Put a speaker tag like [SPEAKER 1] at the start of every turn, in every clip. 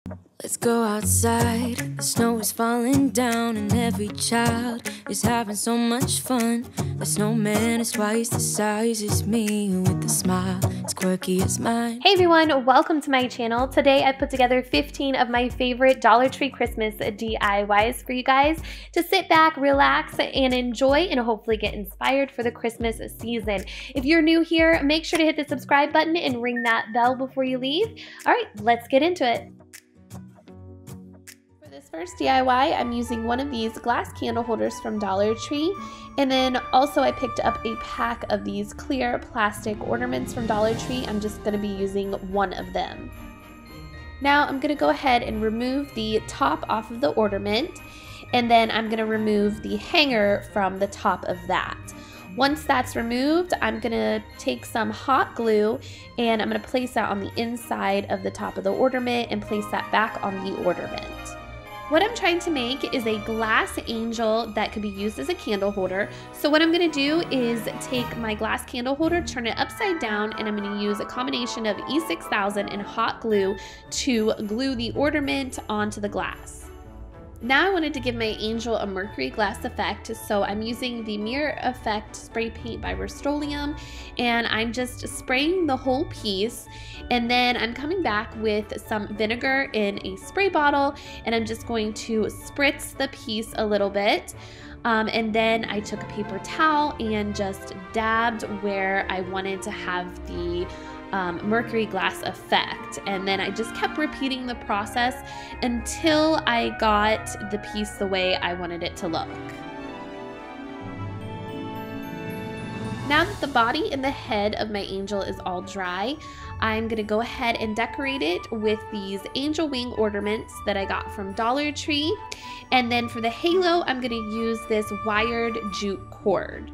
[SPEAKER 1] Let's go outside, the snow is falling down and every child is having so much fun. The snowman is twice the size as me with a smile as quirky as mine.
[SPEAKER 2] Hey everyone, welcome to my channel. Today I put together 15 of my favorite Dollar Tree Christmas DIYs for you guys to sit back, relax, and enjoy and hopefully get inspired for the Christmas season. If you're new here, make sure to hit the subscribe button and ring that bell before you leave. All right, let's get into it. This first DIY, I'm using one of these glass candle holders from Dollar Tree, and then also I picked up a pack of these clear plastic ornaments from Dollar Tree. I'm just going to be using one of them. Now I'm going to go ahead and remove the top off of the ornament, and then I'm going to remove the hanger from the top of that. Once that's removed, I'm going to take some hot glue and I'm going to place that on the inside of the top of the ornament and place that back on the ornament. What I'm trying to make is a glass angel that could be used as a candle holder. So what I'm gonna do is take my glass candle holder, turn it upside down, and I'm gonna use a combination of E6000 and hot glue to glue the ornament onto the glass. Now I wanted to give my angel a Mercury glass effect, so I'm using the Mirror Effect spray paint by Rust-Oleum, and I'm just spraying the whole piece, and then I'm coming back with some vinegar in a spray bottle, and I'm just going to spritz the piece a little bit. And then I took a paper towel and just dabbed where I wanted to have the Mercury glass effect, and then I just kept repeating the process until I got the piece the way I wanted it to look. Now that the body and the head of my angel is all dry, I'm gonna go ahead and decorate it with these angel wing ornaments that I got from Dollar Tree. And then for the halo, I'm gonna use this wired jute cord.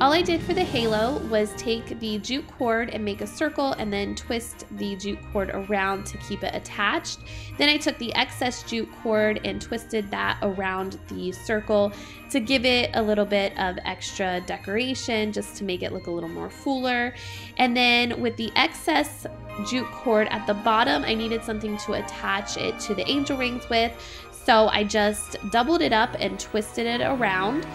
[SPEAKER 2] All I did for the halo was take the jute cord and make a circle and then twist the jute cord around to keep it attached. Then I took the excess jute cord and twisted that around the circle to give it a little bit of extra decoration, just to make it look a little more fuller. And then with the excess jute cord at the bottom, I needed something to attach it to the angel rings with. So I just doubled it up and twisted it around.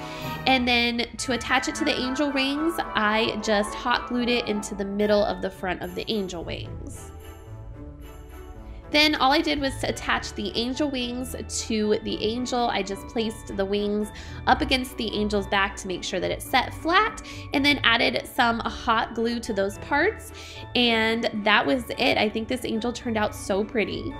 [SPEAKER 2] And then to attach it to the angel rings, I just hot glued it into the middle of the front of the angel wings. Then all I did was to attach the angel wings to the angel. I just placed the wings up against the angel's back to make sure that it set flat, and then added some hot glue to those parts. And that was it. I think this angel turned out so pretty.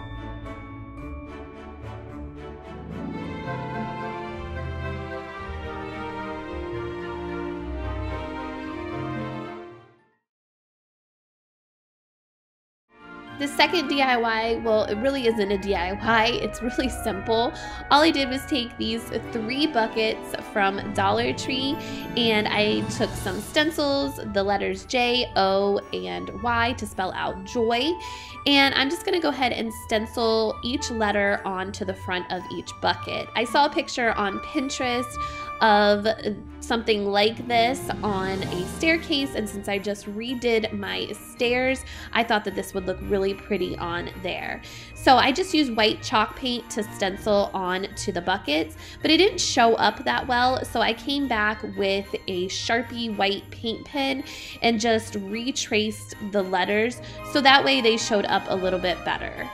[SPEAKER 2] The second DIY, well, it really isn't a DIY, it's really simple. All I did was take these 3 buckets from Dollar Tree, and I took some stencils, the letters J, O, and Y to spell out joy, and I'm just gonna go ahead and stencil each letter onto the front of each bucket. I saw a picture on Pinterest of something like this on a staircase, and since I just redid my stairs, I thought that this would look really pretty on there. So I just used white chalk paint to stencil on to the buckets, but it didn't show up that well, so I came back with a Sharpie white paint pen and just retraced the letters so that way they showed up a little bit better.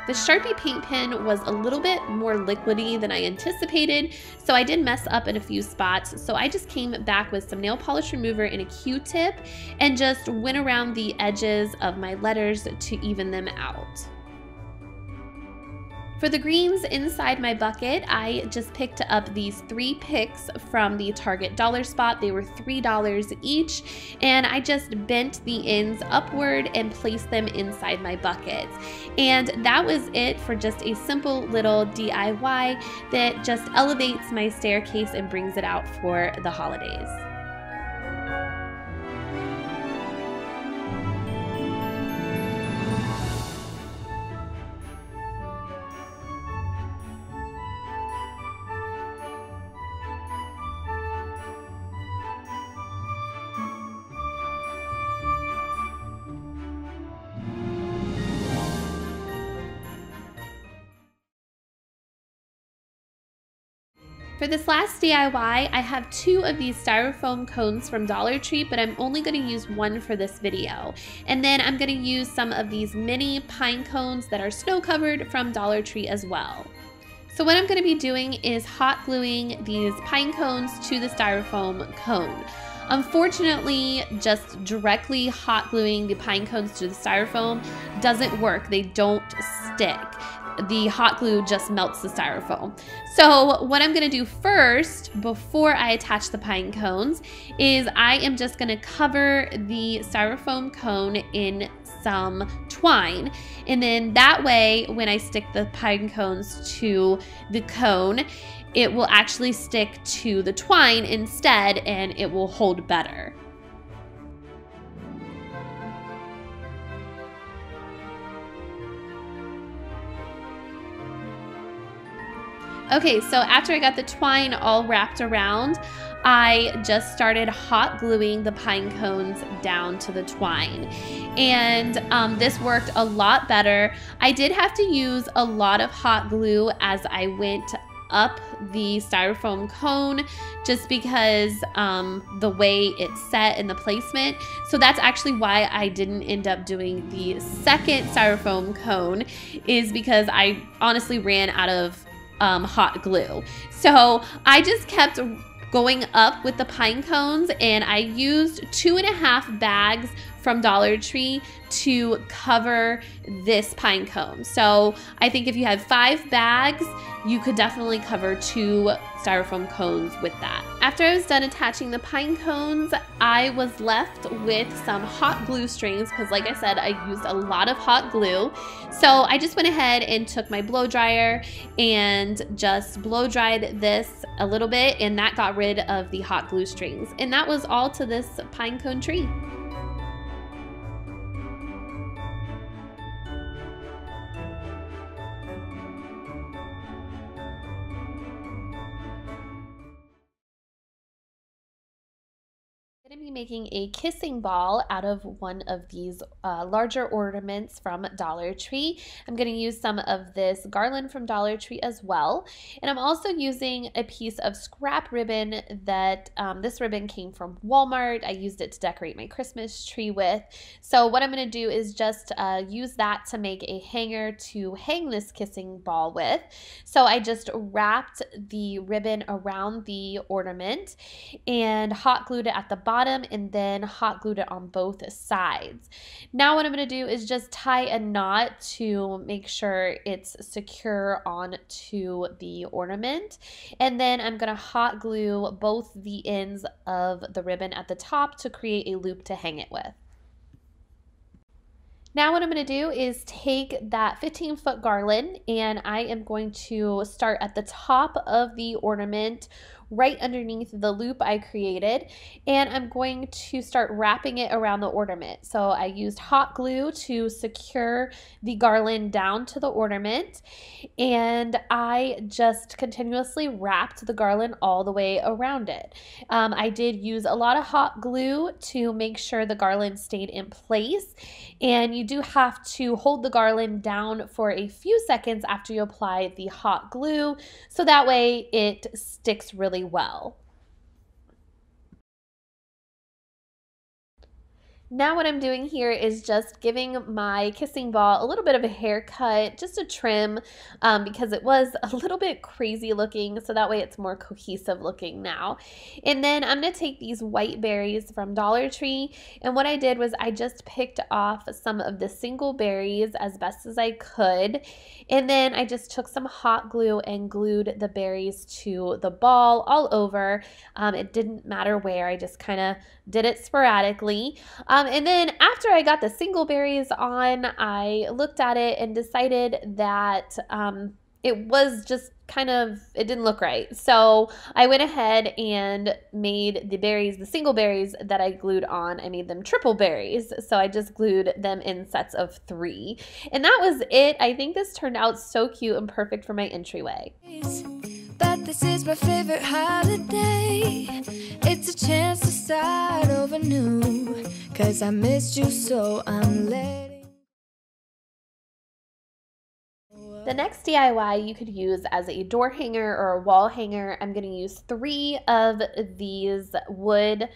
[SPEAKER 2] The Sharpie paint pen was a little bit more liquidy than I anticipated, so I did mess up in a few spots. So I just came back with some nail polish remover and a Q-tip and just went around the edges of my letters to even them out. For the greens inside my bucket, I just picked up these 3 picks from the Target dollar spot. They were $3 each, and I just bent the ends upward and placed them inside my buckets. And that was it for just a simple little DIY that just elevates my staircase and brings it out for the holidays. For this last DIY, I have 2 of these styrofoam cones from Dollar Tree, but I'm only going to use 1 for this video. And then I'm going to use some of these mini pine cones that are snow covered from Dollar Tree as well. So what I'm going to be doing is hot gluing these pine cones to the styrofoam cone. Unfortunately, just directly hot gluing the pine cones to the styrofoam doesn't work. They don't stick. The hot glue just melts the styrofoam. So what I'm gonna do first, before I attach the pine cones, is I am just gonna cover the styrofoam cone in some twine. And then that way, when I stick the pine cones to the cone, it will actually stick to the twine instead, and it will hold better. Okay, so after I got the twine all wrapped around, I just started hot gluing the pine cones down to the twine. And this worked a lot better. I did have to use a lot of hot glue as I went up the styrofoam cone, just because the way it's set and the placement. So that's actually why I didn't end up doing the second styrofoam cone, is because I honestly ran out of hot glue. So I just kept going up with the pine cones, and I used 2.5 bags from Dollar Tree to cover this pine cone. So I think if you had 5 bags, you could definitely cover 2 styrofoam cones with that. After I was done attaching the pine cones, I was left with some hot glue strings because, like I said, I used a lot of hot glue. So I just went ahead and took my blow dryer and just blow dried this a little bit, and that got rid of the hot glue strings. And that was all to this pinecone tree. I'm going to be making a kissing ball out of one of these larger ornaments from Dollar Tree. I'm going to use some of this garland from Dollar Tree as well. And I'm also using a piece of scrap ribbon that this ribbon came from Walmart. I used it to decorate my Christmas tree with. So what I'm going to do is just use that to make a hanger to hang this kissing ball with. So I just wrapped the ribbon around the ornament and hot glued it at the bottom, and then hot glued it on both sides. Now what I'm going to do is just tie a knot to make sure it's secure onto the ornament, and then I'm going to hot glue both the ends of the ribbon at the top to create a loop to hang it with. Now what I'm going to do is take that 15-foot garland, and I am going to start at the top of the ornament right underneath the loop I created, and I'm going to start wrapping it around the ornament. So I used hot glue to secure the garland down to the ornament, and I just continuously wrapped the garland all the way around it. I did use a lot of hot glue to make sure the garland stayed in place, and you do have to hold the garland down for a few seconds after you apply the hot glue, so that way it sticks really well. Now what I'm doing here is just giving my kissing ball a little bit of a haircut, just a trim, because it was a little bit crazy looking, so that way it's more cohesive looking now. And then I'm going to take these white berries from Dollar Tree, and what I did was I just picked off some of the single berries as best as I could, and then I just took some hot glue and glued the berries to the ball all over. It didn't matter where, I just kind of did it sporadically. And then after I got the single berries on, I looked at it and decided that it was just it didn't look right. So I went ahead and made the berries, the single berries that I glued on, I made them triple berries. So I just glued them in sets of 3. And that was it. I think this turned out so cute and perfect for my entryway.
[SPEAKER 1] But this is my favorite holiday. It's a chance to start over new. 'Cause I missed you, so I'm letting.
[SPEAKER 2] The next DIY you could use as a door hanger or a wall hanger, I'm going to use 3 of these wood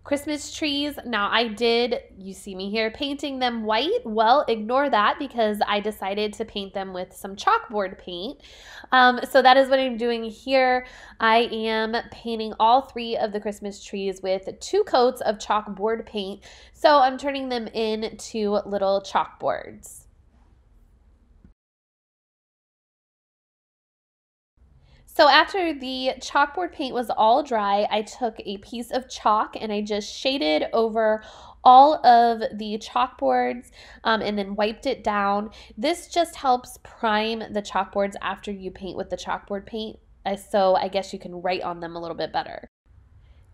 [SPEAKER 2] Christmas trees. Now you see me here painting them white. Well, ignore that because I decided to paint them with some chalkboard paint. So that is what I'm doing here. I am painting all 3 of the Christmas trees with 2 coats of chalkboard paint. So I'm turning them into little chalkboards. So after the chalkboard paint was all dry, I took a piece of chalk and I just shaded over all of the chalkboards and then wiped it down. This just helps prime the chalkboards after you paint with the chalkboard paint, so I guess you can write on them a little bit better.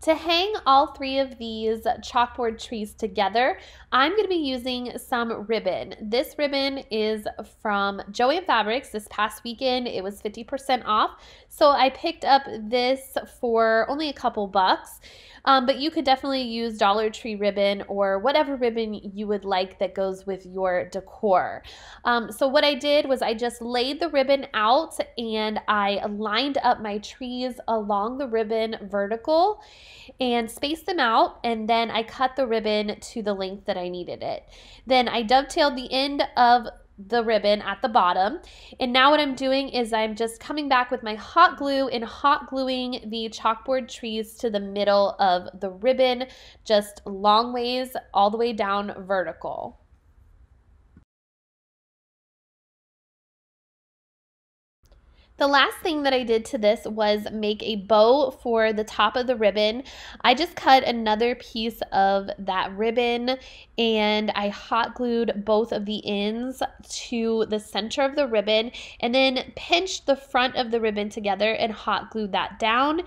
[SPEAKER 2] To hang all 3 of these chalkboard trees together, I'm going to be using some ribbon. This ribbon is from Joy Fabrics. This past weekend, it was 50% off. So I picked up this for only a couple bucks. But you could definitely use Dollar Tree ribbon or whatever ribbon you would like that goes with your decor. So what I did was I just laid the ribbon out and I lined up my trees along the ribbon vertical and spaced them out, and then I cut the ribbon to the length that I needed it. Then I dovetailed the end of the ribbon at the bottom, and now what I'm doing is I'm just coming back with my hot glue and hot gluing the chalkboard trees to the middle of the ribbon, just long ways all the way down vertical. The last thing that I did to this was make a bow for the top of the ribbon. I just cut another piece of that ribbon and I hot glued both of the ends to the center of the ribbon and then pinched the front of the ribbon together and hot glued that down.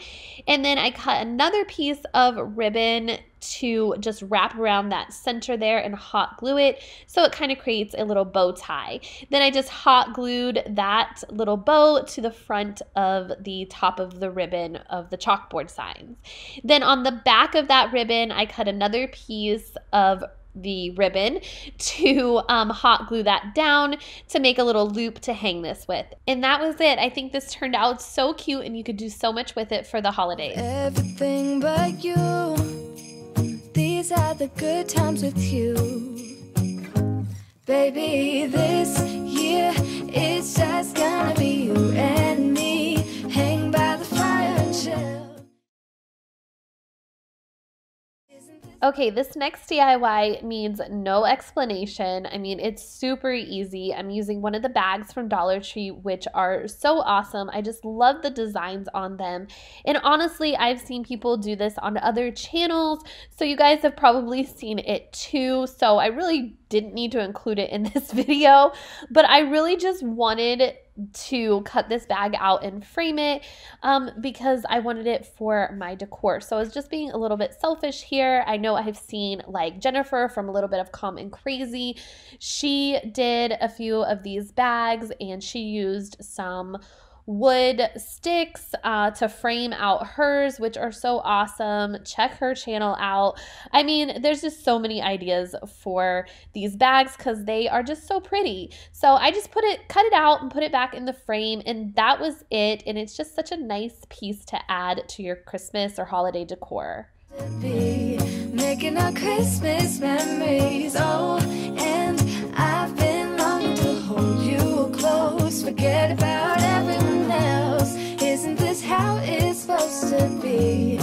[SPEAKER 2] And then I cut another piece of ribbon to just wrap around that center there and hot glue it so it kind of creates a little bow tie. Then I just hot glued that little bow to the front of the top of the ribbon of the chalkboard signs. Then on the back of that ribbon, I cut another piece of the ribbon to hot glue that down to make a little loop to hang this with. And that was it. I think this turned out so cute and you could do so much with it for the holidays.
[SPEAKER 1] Everything but you. These are the good times with you. Baby, this year it's just gonna be you and me. Hang by the fire and chill.
[SPEAKER 2] Okay, this next DIY needs no explanation. I mean, it's super easy. I'm using one of the bags from Dollar Tree, which are so awesome. I just love the designs on them. And honestly, I've seen people do this on other channels, so you guys have probably seen it too. So I really didn't need to include it in this video, but I really just wanted to cut this bag out and frame it because I wanted it for my decor. So I was just being a little bit selfish here. I know I've seen like Jennifer from a little bit of Calm and Crazy. She did a few of these bags and she used some wood sticks to frame out hers, which are so awesome. Check her channel out. I mean, there's just so many ideas for these bags because they are just so pretty. So I just cut it out and put it back in the frame, and that was it. And it's just such a nice piece to add to your Christmas or holiday decor.
[SPEAKER 1] Making our Christmas memories, oh, and I've been longing to hold you close. Forget about everyone else. Isn't this how it's supposed to be?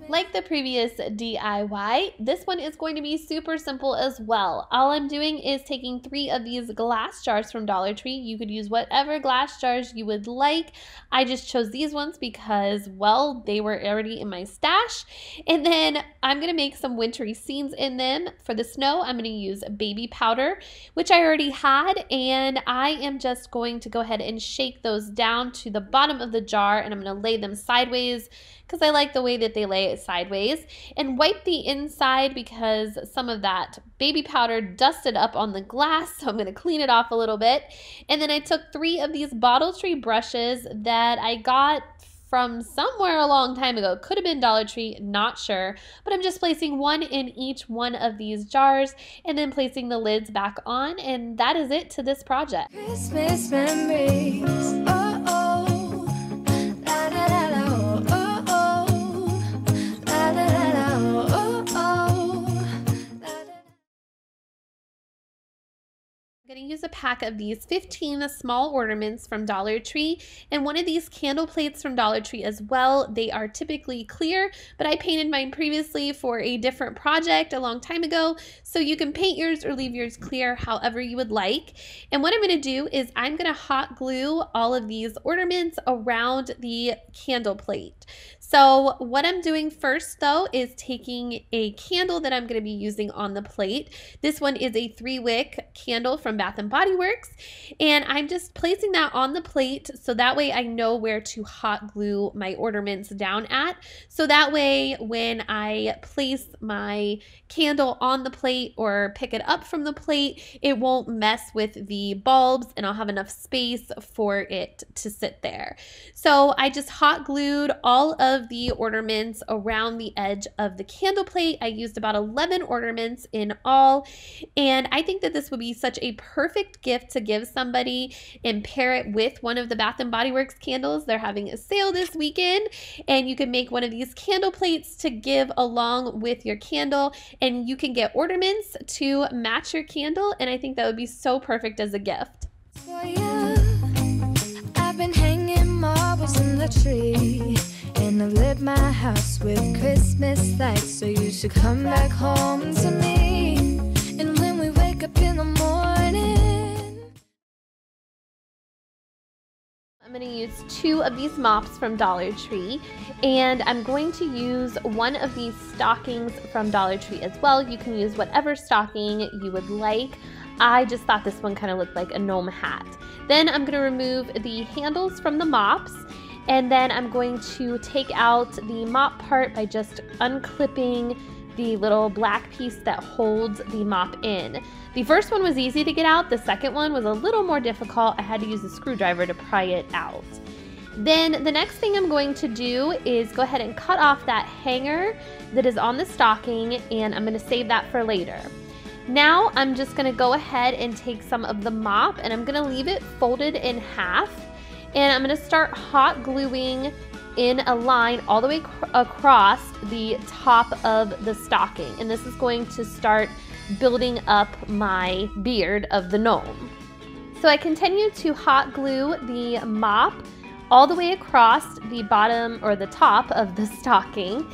[SPEAKER 2] Like the previous DIY, this one is going to be super simple as well. All I'm doing is taking 3 of these glass jars from Dollar Tree. You could use whatever glass jars you would like. I just chose these ones because, well, they were already in my stash. And then I'm going to make some wintry scenes in them. For the snow, I'm going to use baby powder, which I already had. And I am just going to go ahead and shake those down to the bottom of the jar, and I'm going to lay them sideways because I like the way that they lay it sideways, and wipe the inside because some of that baby powder dusted up on the glass, so I'm going to clean it off a little bit. And then I took 3 of these bottle tree brushes that I got from somewhere a long time ago. Could have been Dollar Tree, not sure. But I'm just placing one in each one of these jars and then placing the lids back on. And that is it to this project.
[SPEAKER 1] Christmas memories. Oh, oh. La, la, la, la. Oh, oh. La, la, la, la. Oh, oh. La, la, la.
[SPEAKER 2] I'm going to use a pack of these 15 small ornaments from Dollar Tree and one of these candle plates from Dollar Tree as well. They are typically clear, but I painted mine previously for a different project a long time ago, so you can paint yours or leave yours clear however you would like. And what I'm going to do is I'm going to hot glue all of these ornaments around the candle plate. So what I'm doing first though is taking a candle that I'm going to be using on the plate. This one is a 3-wick candle from Bath & Body Works, and I'm just placing that on the plate so that way I know where to hot glue my ornaments down at. So that way when I place my candle on the plate or pick it up from the plate, it won't mess with the bulbs and I'll have enough space for it to sit there. So I just hot glued all of the ornaments around the edge of the candle plate. I used about 11 ornaments in all, and I think that this would be such a perfect gift to give somebody and pair it with one of the Bath & Body Works candles. They're having a sale this weekend, and you can make one of these candle plates to give along with your candle, and you can get ornaments to match your candle, and I think that would be so perfect as a gift.
[SPEAKER 1] For you, I've been hanging marbles in the tree, and I've lit my house with Christmas lights, so you should come back home to me. And when we wake up in the morning,
[SPEAKER 2] I'm going to use 2 of these mops from Dollar Tree, and I'm going to use one of these stockings from Dollar Tree as well. You can use whatever stocking you would like. I just thought this one kind of looked like a gnome hat. Then I'm going to remove the handles from the mops, and then I'm going to take out the mop part by just unclipping the little black piece that holds the mop in. The first one was easy to get out. The second one was a little more difficult. I had to use a screwdriver to pry it out. Then the next thing I'm going to do is go ahead and cut off that hanger that is on the stocking, and I'm going to save that for later. Now I'm just going to go ahead and take some of the mop, and I'm going to leave it folded in half, and I'm going to start hot gluing in a line all the way across the top of the stocking, and this is going to start building up my beard of the gnome. So I continue to hot glue the mop all the way across the bottom or the top of the stocking,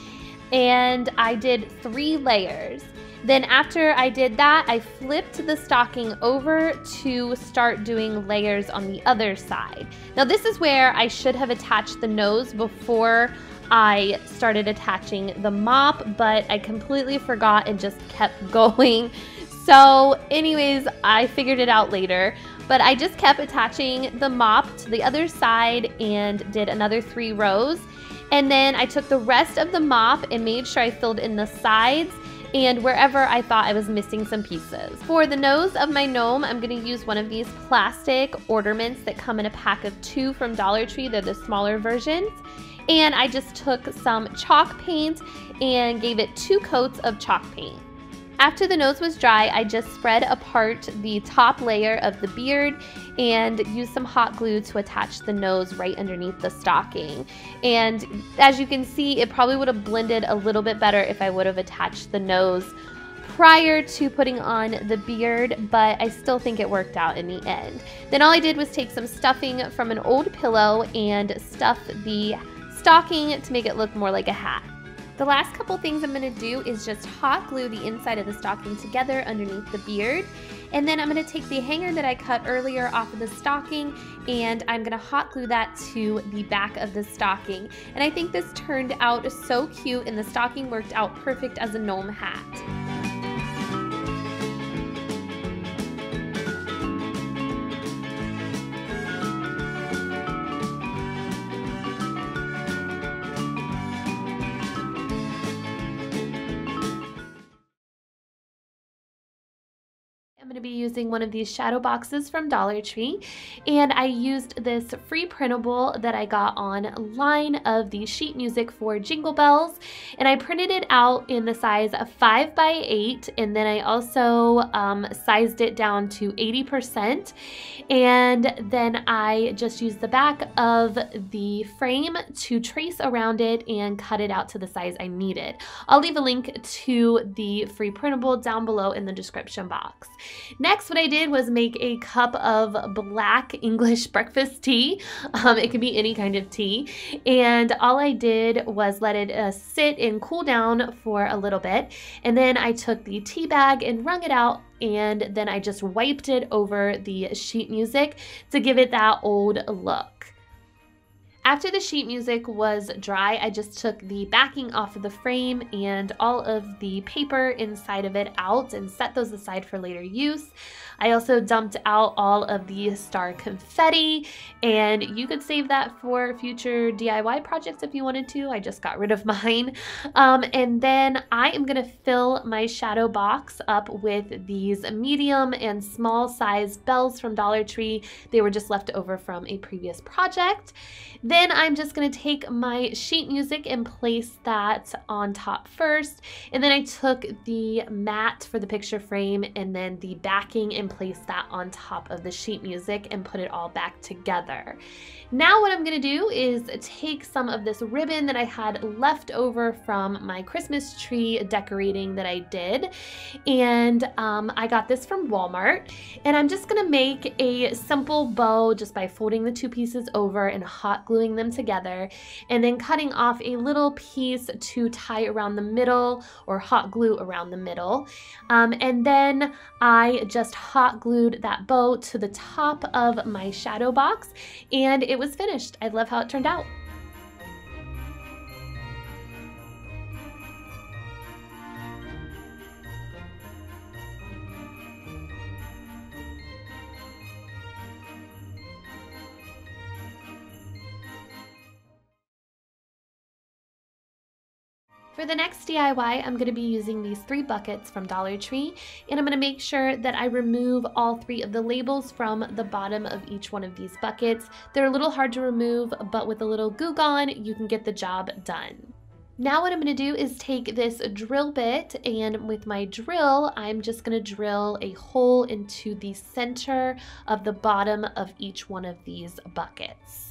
[SPEAKER 2] and I did 3 layers. Then after I did that, I flipped the stocking over to start doing layers on the other side. Now this is where I should have attached the nose before I started attaching the mop, but I completely forgot and just kept going. So anyways, I figured it out later, but I just kept attaching the mop to the other side and did another 3 rows. And then I took the rest of the mop and made sure I filled in the sides and wherever I thought I was missing some pieces. For the nose of my gnome, I'm gonna use one of these plastic ornaments that come in a pack of 2 from Dollar Tree. They're the smaller versions. And I just took some chalk paint and gave it 2 coats of chalk paint. After the nose was dry, I just spread apart the top layer of the beard and used some hot glue to attach the nose right underneath the stocking. And as you can see, it probably would have blended a little bit better if I would have attached the nose prior to putting on the beard, but I still think it worked out in the end. Then all I did was take some stuffing from an old pillow and stuff the stocking to make it look more like a hat. The last couple things I'm going to do is just hot glue the inside of the stocking together underneath the beard, and then I'm going to take the hanger that I cut earlier off of the stocking and I'm going to hot glue that to the back of the stocking. And I think this turned out so cute and the stocking worked out perfect as a gnome hat. I'm going to be using one of these shadow boxes from Dollar Tree, and I used this free printable that I got online of the sheet music for Jingle Bells, and I printed it out in the size of 5 by 8, and then I also sized it down to 80%, and then I just used the back of the frame to trace around it and cut it out to the size I needed. I'll leave a link to the free printable down below in the description box. Next, what I did was make a cup of black English breakfast tea. It could be any kind of tea. And all I did was let it sit and cool down for a little bit. And then I took the tea bag and wrung it out, and then I just wiped it over the sheet music to give it that old look. After the sheet music was dry, I just took the backing off of the frame and all of the paper inside of it out and set those aside for later use. I also dumped out all of the star confetti, and you could save that for future DIY projects if you wanted to. I just got rid of mine. And then I am going to fill my shadow box up with these medium and small sized bells from Dollar Tree. They were just left over from a previous project. Then I'm just going to take my sheet music and place that on top first. And then I took the mat for the picture frame and then the backing and placed that on top of the sheet music and put it all back together. Now what I'm going to do is take some of this ribbon that I had left over from my Christmas tree decorating that I did, and I got this from Walmart, and I'm just going to make a simple bow just by folding the two pieces over and hot gluing them together, and then cutting off a little piece to tie around the middle or hot glue around the middle, and then I just hot glued that bow to the top of my shadow box, and it was finished. I love how it turned out. For the next DIY, I'm going to be using these 3 buckets from Dollar Tree, and I'm going to make sure that I remove all 3 of the labels from the bottom of each one of these buckets. They're a little hard to remove, but with a little Goo Gone, you can get the job done. Now what I'm going to do is take this drill bit, and with my drill, I'm just going to drill a hole into the center of the bottom of each one of these buckets.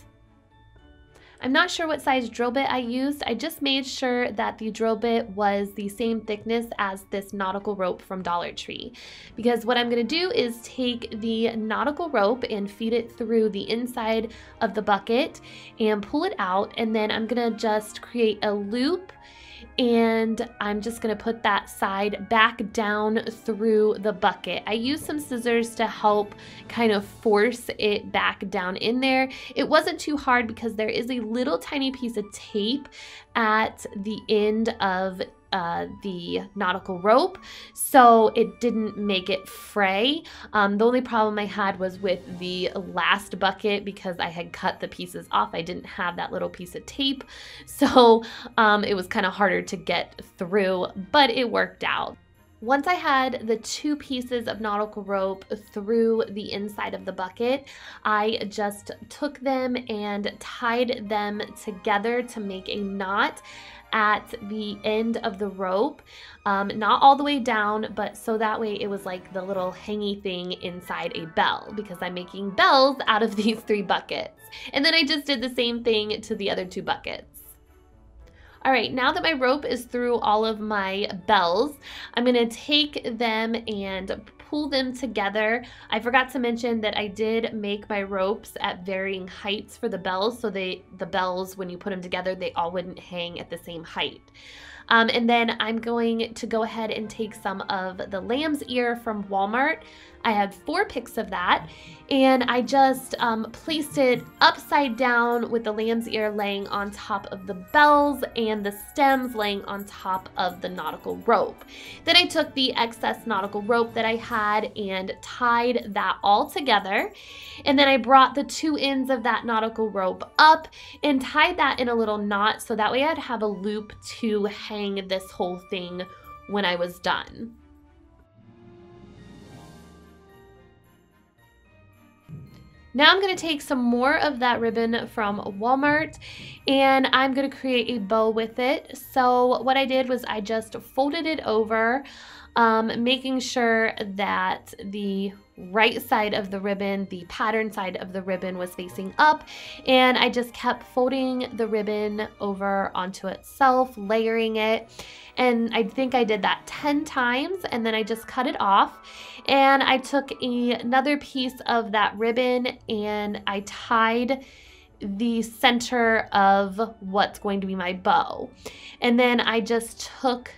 [SPEAKER 2] I'm not sure what size drill bit I used. I just made sure that the drill bit was the same thickness as this nautical rope from Dollar Tree. Because what I'm going to do is take the nautical rope and feed it through the inside of the bucket and pull it out, and then I'm going to just create a loop, and I'm just going to put that side back down through the bucket. I used some scissors to help kind of force it back down in there. It wasn't too hard because there is a little tiny piece of tape at the end of the nautical rope, so it didn't make it fray. The only problem I had was with the last bucket because I had cut the pieces off. I didn't have that little piece of tape, so it was kind of harder to get through, but it worked out. Once I had the 2 pieces of nautical rope through the inside of the bucket, I just took them and tied them together to make a knot at the end of the rope, not all the way down, but so that way it was like the little hangy thing inside a bell, because I'm making bells out of these 3 buckets. And then I just did the same thing to the other 2 buckets. All right, now that my rope is through all of my bells, I'm gonna take them and pull them together. I forgot to mention that I did make my ropes at varying heights for the bells, so the bells, when you put them together, they all wouldn't hang at the same height. And then I'm going to go ahead and take some of the lamb's ear from Walmart. I had 4 picks of that, and I just placed it upside down with the lamb's ear laying on top of the bells and the stems laying on top of the nautical rope. Then I took the excess nautical rope that I had and tied that all together, and then I brought the 2 ends of that nautical rope up and tied that in a little knot, so that way I'd have a loop to hang this whole thing when I was done. Now I'm going to take some more of that ribbon from Walmart and I'm going to create a bow with it. So what I did was I just folded it over, making sure that the right side of the ribbon, the pattern side of the ribbon, was facing up, and I just kept folding the ribbon over onto itself, layering it, and I think I did that 10 times, and then I just cut it off, and I took another piece of that ribbon and I tied the center of what's going to be my bow, and then I just took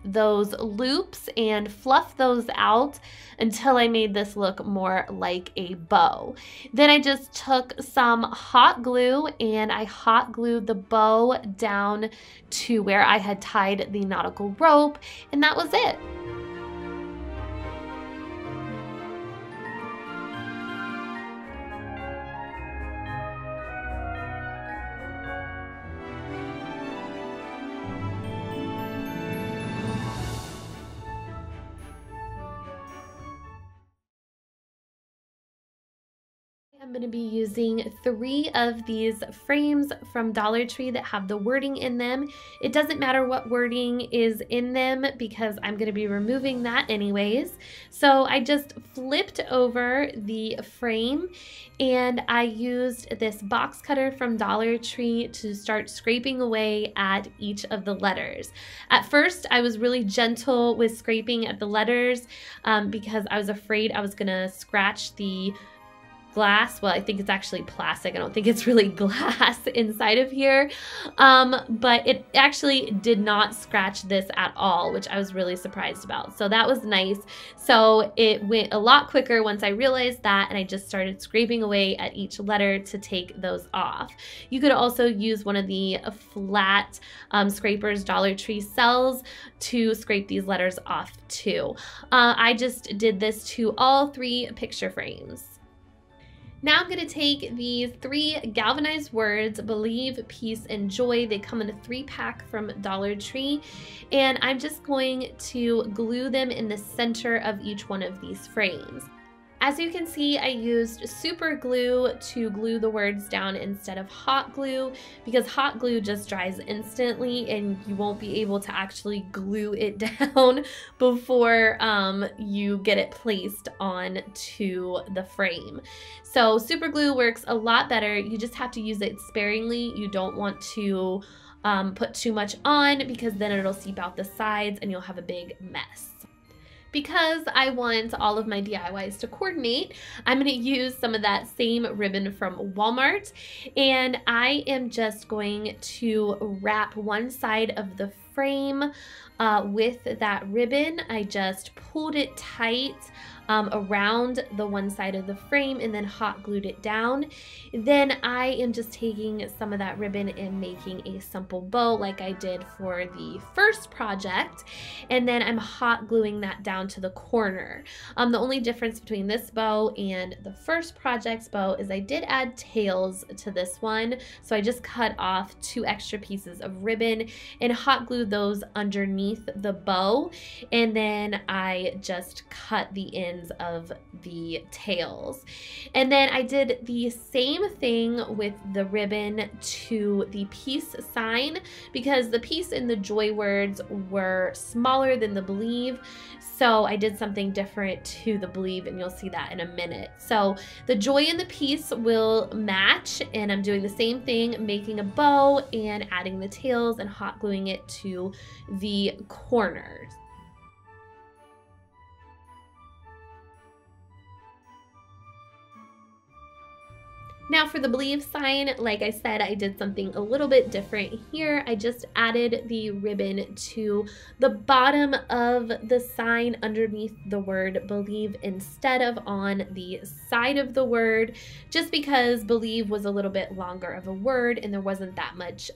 [SPEAKER 2] those loops and fluff those out until I made this look more like a bow. Then I just took some hot glue and I hot glued the bow down to where I had tied the nautical rope, and that was it. I'm going to be using 3 of these frames from Dollar Tree that have the wording in them. It doesn't matter what wording is in them because I'm going to be removing that anyways. So I just flipped over the frame and I used this box cutter from Dollar Tree to start scraping away at each of the letters. At first, I was really gentle with scraping at the letters because I was afraid I was going to scratch the glass. Well, I think it's actually plastic. I don't think it's really glass inside of here. But it actually did not scratch this at all, which I was really surprised about. So that was nice. So it went a lot quicker once I realized that, and I just started scraping away at each letter to take those off. You could also use one of the flat scrapers Dollar Tree sells to scrape these letters off too. I just did this to all 3 picture frames. Now I'm going to take these 3 galvanized words, believe, peace, and joy. They come in a 3-pack from Dollar Tree, and I'm just going to glue them in the center of each one of these frames. As you can see, I used super glue to glue the words down instead of hot glue because hot glue just dries instantly and you won't be able to actually glue it down before you get it placed on to the frame. So super glue works a lot better. You just have to use it sparingly. You don't want to put too much on because then it'll seep out the sides and you'll have a big mess. Because I want all of my DIYs to coordinate, I'm going to use some of that same ribbon from Walmart, and I am just going to wrap one side of the frame with that ribbon. I just pulled it tight around the one side of the frame and then hot glued it down. Then I am just taking some of that ribbon and making a simple bow like I did for the first project, and then I'm hot gluing that down to the corner. The only difference between this bow and the first project's bow is I did add tails to this one, so I just cut off 2 extra pieces of ribbon and hot glued those underneath the bow, and then I just cut the ends of the tails. And then I did the same thing with the ribbon to the peace sign because the peace and the joy words were smaller than the believe. So I did something different to the believe, and you'll see that in a minute. So the joy and the peace will match, and I'm doing the same thing, making a bow and adding the tails and hot gluing it to the corners. Now for the believe sign, like I said, I did something a little bit different here. I just added the ribbon to the bottom of the sign underneath the word believe instead of on the side of the word, just because believe was a little bit longer of a word and there wasn't that much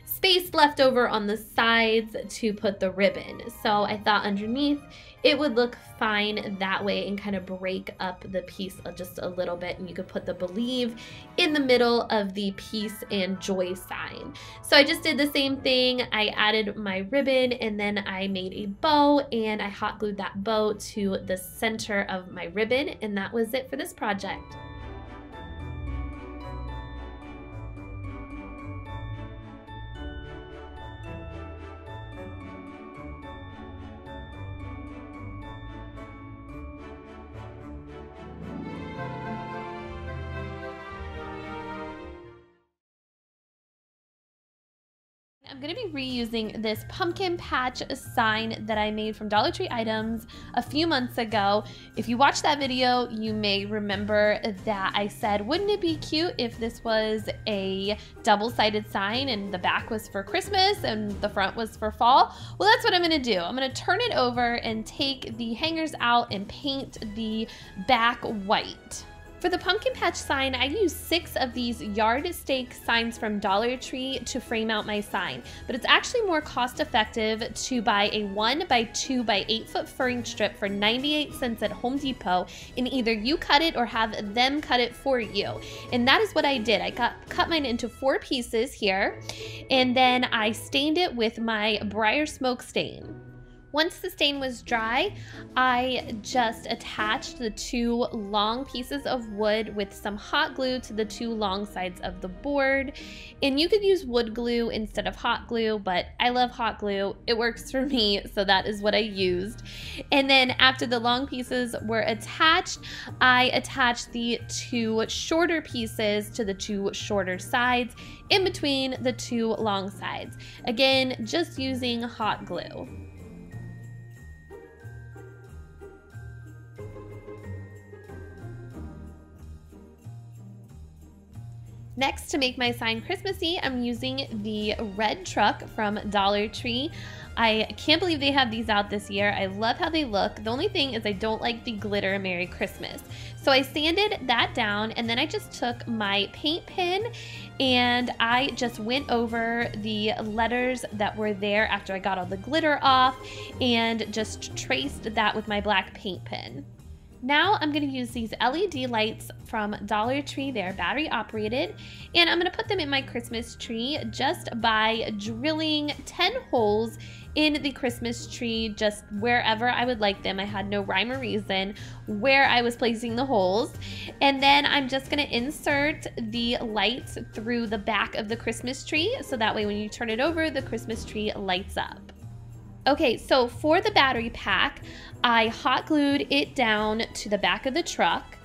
[SPEAKER 2] space left over on the sides to put the ribbon. So I thought underneath it would look fine that way and kind of break up the piece just a little bit, and you could put the believe in the middle of the peace and joy sign. So I just did the same thing. I added my ribbon and then I made a bow and I hot glued that bow to the center of my ribbon, and that was it for this project. I'm going to be reusing this pumpkin patch sign that I made from Dollar Tree items a few months ago. If you watched that video, you may remember that I said, wouldn't it be cute if this was a double-sided sign and the back was for Christmas and the front was for fall? Well, that's what I'm going to do. I'm going to turn it over and take the hangers out and paint the back white. For the pumpkin patch sign, I used 6 of these yard stake signs from Dollar Tree to frame out my sign, but it's actually more cost effective to buy a 1 by 2 by 8 foot furring strip for 98 cents at Home Depot, and either you cut it or have them cut it for you. And that is what I did. I cut mine into 4 pieces here, and then I stained it with my Briar Smoke stain. Once the stain was dry, I just attached the 2 long pieces of wood with some hot glue to the 2 long sides of the board. And you could use wood glue instead of hot glue, but I love hot glue. It works for me, so that is what I used. And then after the long pieces were attached, I attached the 2 shorter pieces to the 2 shorter sides in between the 2 long sides. Again, just using hot glue. Next, to make my sign Christmassy, I'm using the red truck from Dollar Tree. I can't believe they have these out this year. I love how they look. The only thing is I don't like the glitter Merry Christmas. So I sanded that down, and then I just took my paint pen and I just went over the letters that were there after I got all the glitter off and just traced that with my black paint pen. Now I'm going to use these LED lights from Dollar Tree. They're battery operated, and I'm going to put them in my Christmas tree just by drilling 10 holes in the Christmas tree, just wherever I would like them. I had no rhyme or reason where I was placing the holes. And then I'm just going to insert the lights through the back of the Christmas tree, so that way when you turn it over, the Christmas tree lights up. Okay, so for the battery pack, I hot glued it down to the back of the truck.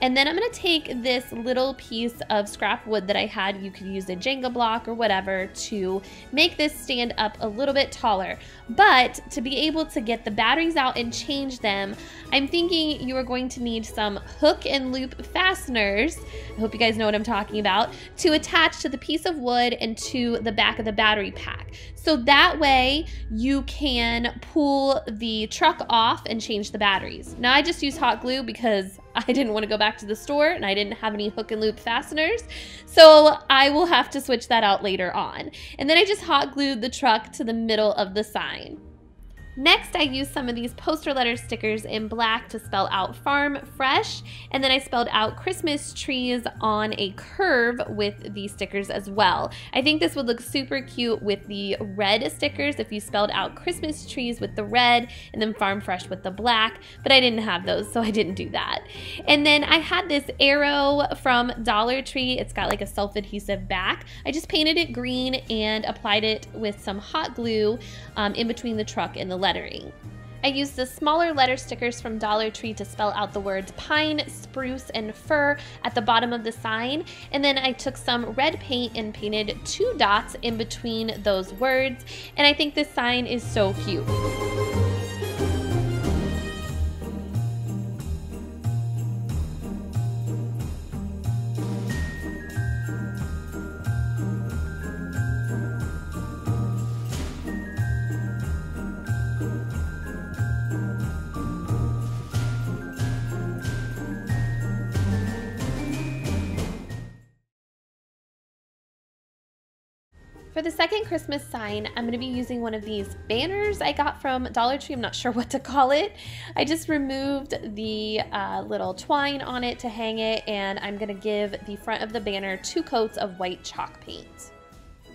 [SPEAKER 2] And then I'm going to take this little piece of scrap wood that I had. You could use a Jenga block or whatever to make this stand up a little bit taller. But to be able to get the batteries out and change them, I'm thinking you are going to need some hook and loop fasteners, I hope you guys know what I'm talking about, to attach to the piece of wood and to the back of the battery pack. So that way you can pull the truck off and change the batteries. Now I just use hot glue because I didn't want to go back to the store and I didn't have any hook and loop fasteners. So I will have to switch that out later on. And then I just hot glued the truck to the middle of the sign. Next, I used some of these poster letter stickers in black to spell out Farm Fresh, and then I spelled out Christmas trees on a curve with these stickers as well. I think this would look super cute with the red stickers if you spelled out Christmas trees with the red and then Farm Fresh with the black, but I didn't have those, so I didn't do that. And then I had this arrow from Dollar Tree. It's got like a self-adhesive back. I just painted it green and applied it with some hot glue in between the truck and the lettering. I used the smaller letter stickers from Dollar Tree to spell out the words pine, spruce, and fir at the bottom of the sign, and then I took some red paint and painted 2 dots in between those words, and I think this sign is so cute. For the second Christmas sign, I'm going to be using one of these banners I got from Dollar Tree. I'm not sure what to call it. I just removed the little twine on it to hang it, and I'm going to give the front of the banner 2 coats of white chalk paint.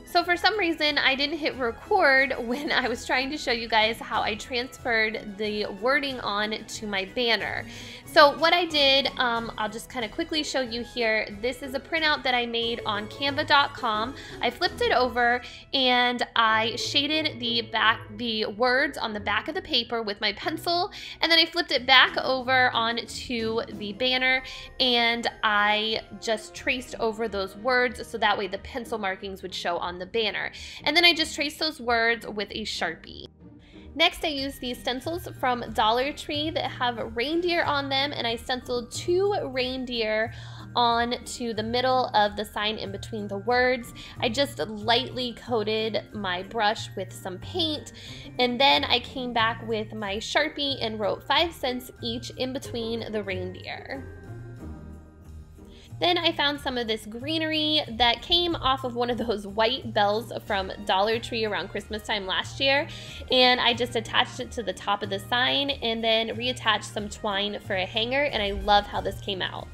[SPEAKER 2] So for some reason, I didn't hit record when I was trying to show you guys how I transferred the wording on to my banner. So what I did, I'll just kind of quickly show you here. This is a printout that I made on canva.com. I flipped it over and I shaded the words on the back of the paper with my pencil, and then I flipped it back over onto the banner and I just traced over those words so that way the pencil markings would show on the banner. And then I just traced those words with a Sharpie. Next, I used these stencils from Dollar Tree that have reindeer on them, and I stenciled 2 reindeer onto the middle of the sign in between the words. I just lightly coated my brush with some paint, and then I came back with my Sharpie and wrote 5 cents each in between the reindeer. Then I found some of this greenery that came off of one of those white bells from Dollar Tree around Christmas time last year, and I just attached it to the top of the sign and then reattached some twine for a hanger, and I love how this came out.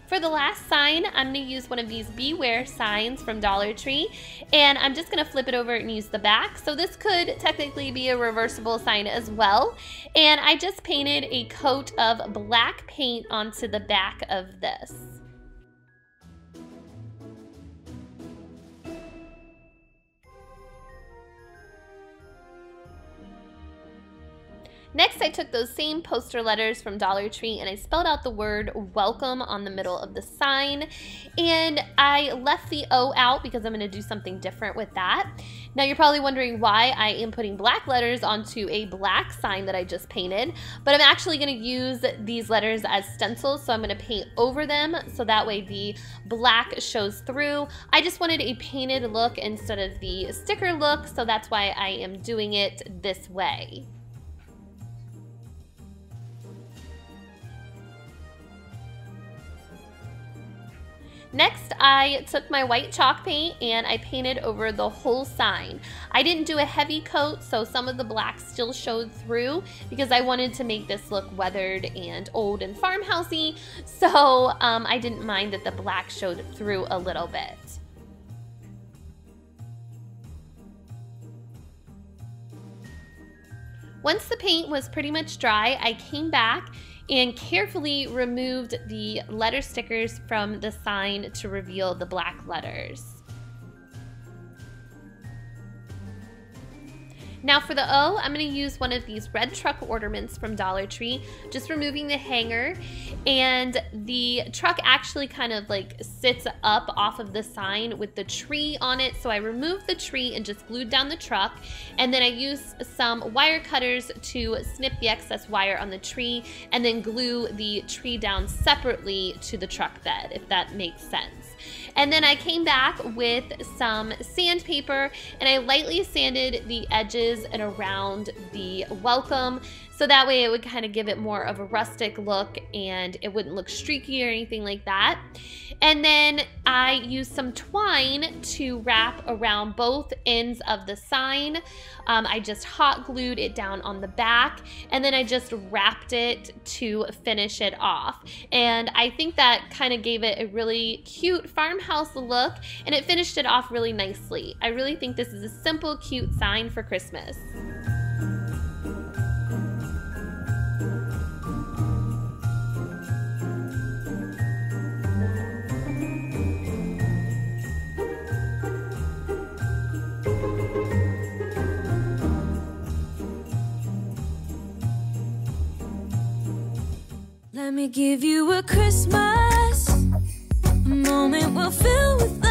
[SPEAKER 2] For the last sign, I'm going to use one of these Beware signs from Dollar Tree, and I'm just going to flip it over and use the back. So this could technically be a reversible sign as well. And I just painted a coat of black paint onto the back of this. Next, I took those same poster letters from Dollar Tree and I spelled out the word welcome on the middle of the sign, and I left the O out because I'm going to do something different with that. Now you're probably wondering why I am putting black letters onto a black sign that I just painted, but I'm actually going to use these letters as stencils, so I'm going to paint over them so that way the black shows through. I just wanted a painted look instead of the sticker look, so that's why I am doing it this way. Next, I took my white chalk paint and I painted over the whole sign. I didn't do a heavy coat, so some of the black still showed through because I wanted to make this look weathered and old and farmhousey, so I didn't mind that the black showed through a little bit. Once the paint was pretty much dry, I came back and carefully removed the letter stickers from the sign to reveal the black letters. Now for the O, I'm going to use one of these red truck ornaments from Dollar Tree, just removing the hanger, and the truck actually kind of like sits up off of the sign with the tree on it, so I removed the tree and just glued down the truck, and then I used some wire cutters to snip the excess wire on the tree and then glue the tree down separately to the truck bed, if that makes sense. And then I came back with some sandpaper and I lightly sanded the edges and around the welcome, so that way it would kind of give it more of a rustic look and it wouldn't look streaky or anything like that. And then I used some twine to wrap around both ends of the sign. I just hot glued it down on the back and then I just wrapped it to finish it off. And I think that kind of gave it a really cute farmhouse look and it finished it off really nicely. I really think this is a simple, cute sign for Christmas.
[SPEAKER 1] Let me give you a Christmas, a moment we'll fill with